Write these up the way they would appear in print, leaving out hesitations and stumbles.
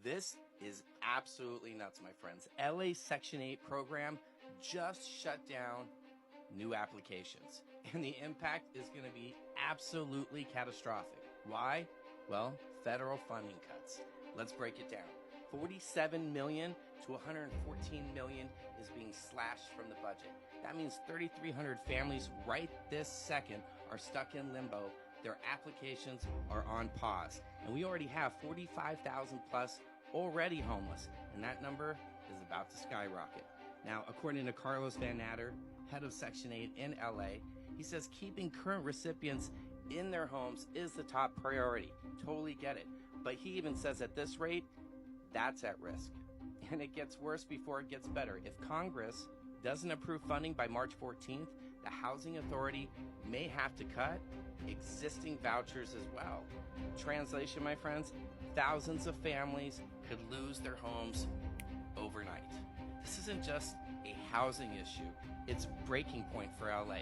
This is absolutely nuts, my friends. LA's Section 8 program just shut down new applications, and the impact is going to be absolutely catastrophic. Why? Well, federal funding cuts. Let's break it down. 47 million to 114 million is being slashed from the budget. That means 3,300 families right this second are stuck in limbo. Their applications are on pause. And we already have 45,000 plus already homeless, and that number is about to skyrocket. Now, according to Carlos Van Natter, head of Section 8 in LA, he says keeping current recipients in their homes is the top priority. Totally get it. But he even says at this rate, that's at risk. And it gets worse before it gets better. If Congress doesn't approve funding by March 14th, the Housing Authority may have to cut existing vouchers as well. Translation, my friends, thousands of families could lose their homes overnight. This isn't just a housing issue, it's a breaking point for LA.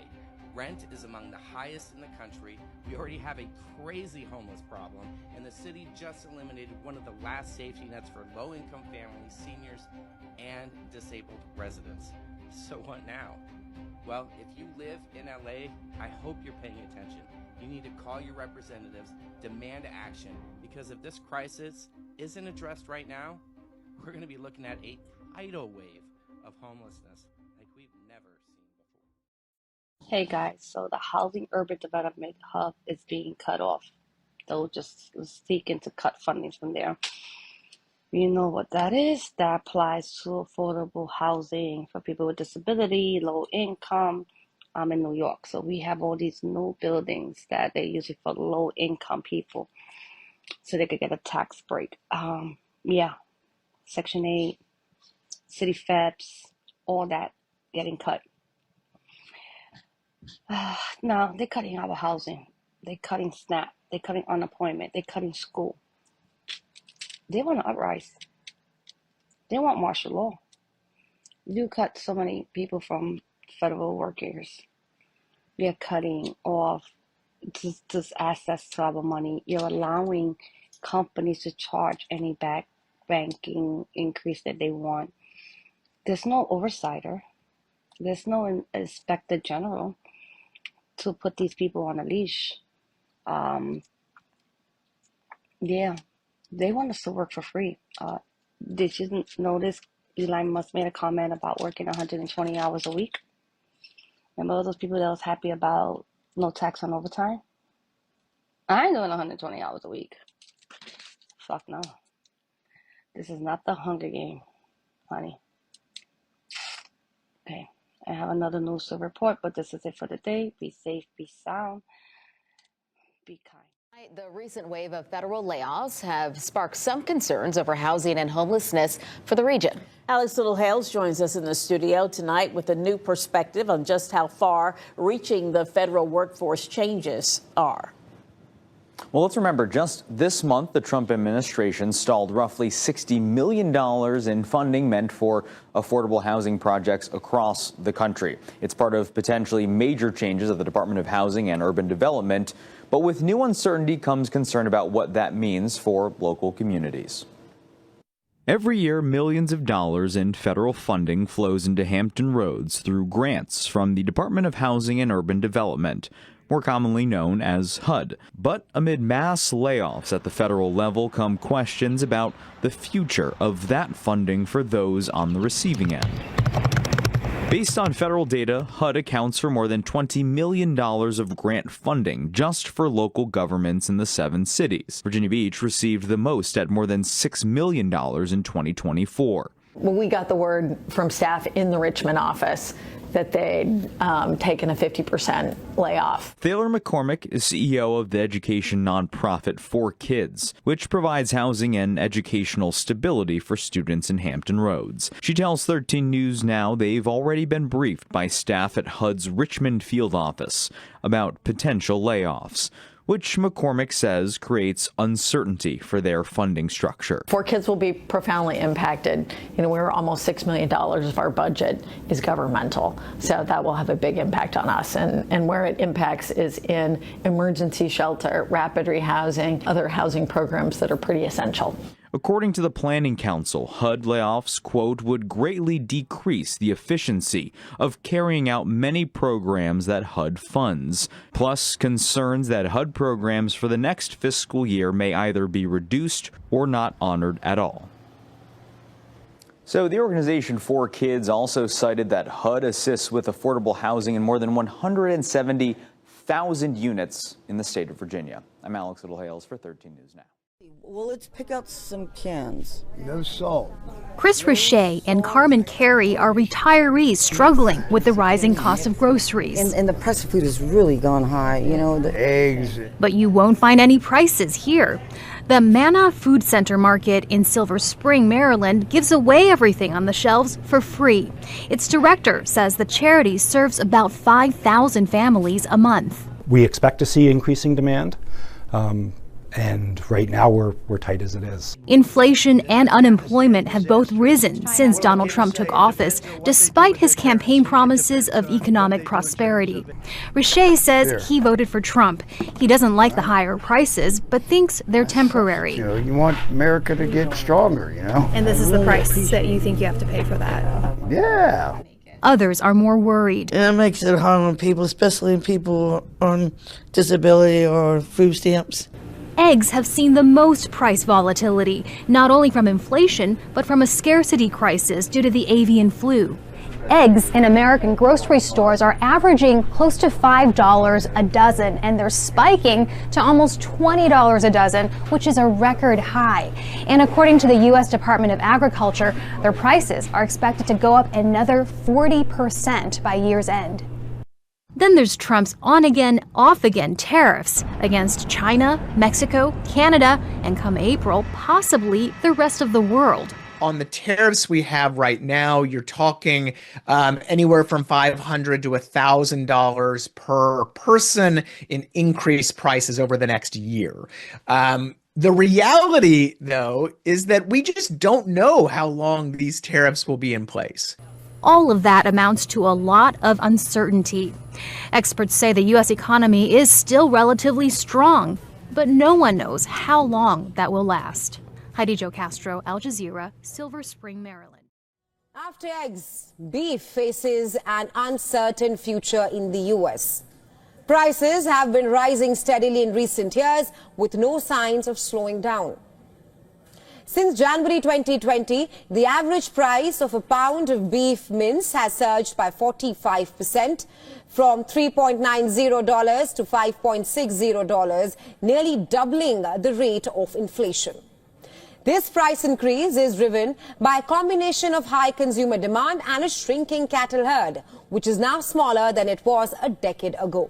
Rent is among the highest in the country. We already have a crazy homeless problem, and the city just eliminated one of the last safety nets for low-income families, seniors, and disabled residents. So what now? Well, if you live in LA, I hope you're paying attention. You need to call your representatives, demand action, because if this crisis isn't addressed right now, we're going to be looking at a tidal wave of homelessness like we've never seen before. Hey guys, so the Housing Urban Development Hub is being cut off. They'll just seeking to cut funding from there. You know what that is? That applies to affordable housing for people with disability, low income, in New York. So we have all these new buildings that they're usually for low income people, so they could get a tax break. Section 8, city feds, all that getting cut. Now they're cutting our housing. They're cutting SNAP. They're cutting unemployment. They're cutting school. They want to uprise. They want martial law. You cut so many people from federal workers. You're cutting off just access to our money. You're allowing companies to charge any banking increase that they want. There's no oversighter. There's no inspector general to put these people on a leash. They want us to work for free. Did you notice Elon Musk made a comment about working 120 hours a week? Remember those people that was happy about no tax on overtime? I ain't doing 120 hours a week. Fuck no. This is not the Hunger Game, honey. Okay, I have another news to report, but this is it for the day. Be safe, be sound, be kind. The recent wave of federal layoffs have sparked some concerns over housing and homelessness for the region. Alex Little-Hales joins us in the studio tonight with a new perspective on just how far reaching the federal workforce changes are. Well, let's remember, just this month, the Trump administration stalled roughly $60 million in funding meant for affordable housing projects across the country. It's part of potentially major changes at the Department of Housing and Urban Development. But with new uncertainty comes concern about what that means for local communities. Every year, millions of dollars in federal funding flows into Hampton Roads through grants from the Department of Housing and Urban Development, more commonly known as HUD. But amid mass layoffs at the federal level come questions about the future of that funding for those on the receiving end. Based on federal data, HUD accounts for more than $20 million of grant funding just for local governments in the 7 cities. Virginia Beach received the most at more than $6 million in 2024. Well, we got the word from staff in the Richmond office that they'd taken a 50% layoff. Thaler McCormick is CEO of the education nonprofit 4Kids, which provides housing and educational stability for students in Hampton Roads. She tells 13 News Now they've already been briefed by staff at HUD's Richmond field office about potential layoffs, which McCormick says creates uncertainty for their funding structure. 4Kids will be profoundly impacted. We're almost $6 million of our budget is governmental, so that will have a big impact on us. And where it impacts is in emergency shelter, rapid rehousing, other housing programs that are pretty essential. According to the Planning Council, HUD layoffs, quote, would greatly decrease the efficiency of carrying out many programs that HUD funds, plus concerns that HUD programs for the next fiscal year may either be reduced or not honored at all. So the Organization for Kids also cited that HUD assists with affordable housing in more than 170,000 units in the state of Virginia. I'm Alex Littlehales for 13 News Now. Well, let's pick out some cans. No salt. Chris Richey and Carmen Carey are retirees struggling with the rising cost of groceries. And the price of food has really gone high, you know. The eggs. But you won't find any prices here. The Manna Food Center Market in Silver Spring, Maryland, gives away everything on the shelves for free. Its director says the charity serves about 5,000 families a month. We expect to see increasing demand. And right now we're tight as it is. Inflation and unemployment have both risen since Donald Trump took office, despite his campaign promises of economic prosperity. Richey says he voted for Trump. He doesn't like the higher prices, but thinks they're temporary. You know, you want America to get stronger, you know. And this is the price that you think you have to pay for that? Yeah. Others are more worried. And it makes it hard on people, especially people on disability or food stamps. Eggs have seen the most price volatility, not only from inflation, but from a scarcity crisis due to the avian flu. Eggs in American grocery stores are averaging close to $5 a dozen, and they're spiking to almost $20 a dozen, which is a record high. And according to the U.S. Department of Agriculture, their prices are expected to go up another 40% by year's end. Then there's Trump's on-again, off-again tariffs against China, Mexico, Canada, and come April, possibly the rest of the world. On the tariffs we have right now, you're talking anywhere from $500 to $1,000 per person in increased prices over the next year. The reality, though, is that we just don't know how long these tariffs will be in place. All of that amounts to a lot of uncertainty. Experts say the U.S. economy is still relatively strong, but no one knows how long that will last. Heidi Jo Castro, Al Jazeera, Silver Spring, Maryland. After eggs, beef faces an uncertain future in the U.S. Prices have been rising steadily in recent years with no signs of slowing down. Since January 2020, the average price of a pound of beef mince has surged by 45%, from $3.90 to $5.60, nearly doubling the rate of inflation. This price increase is driven by a combination of high consumer demand and a shrinking cattle herd, which is now smaller than it was a decade ago.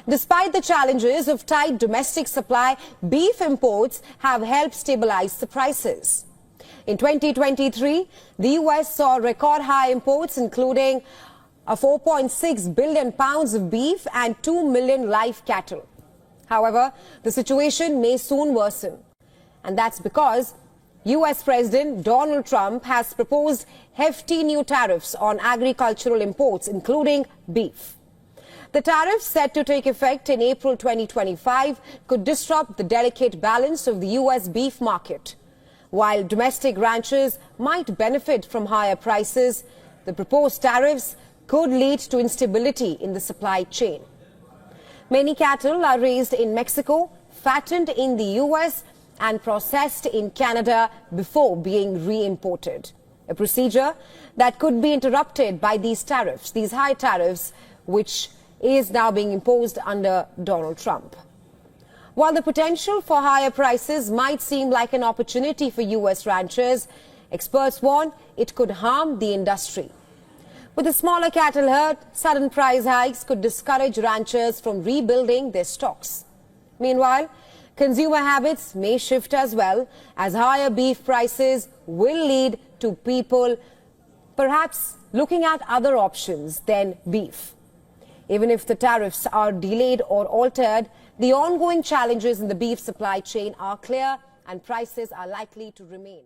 Despite the challenges of tight domestic supply, beef imports have helped stabilize the prices. In 2023, the U.S. saw record high imports, including 4.6 billion pounds of beef and 2 million live cattle. However, the situation may soon worsen. And that's because U.S. President Donald Trump has proposed hefty new tariffs on agricultural imports, including beef. The tariffs set to take effect in April 2025 could disrupt the delicate balance of the U.S. beef market. While domestic ranchers might benefit from higher prices, the proposed tariffs could lead to instability in the supply chain. Many cattle are raised in Mexico, fattened in the U.S., and processed in Canada before being re-imported. A procedure that could be interrupted by these tariffs, these high tariffs, which is now being imposed under Donald Trump. While the potential for higher prices might seem like an opportunity for U.S. ranchers, experts warn it could harm the industry. With a smaller cattle herd, sudden price hikes could discourage ranchers from rebuilding their stocks. Meanwhile, consumer habits may shift as well, as higher beef prices will lead to people perhaps looking at other options than beef. Even if the tariffs are delayed or altered, the ongoing challenges in the beef supply chain are clear and prices are likely to remain.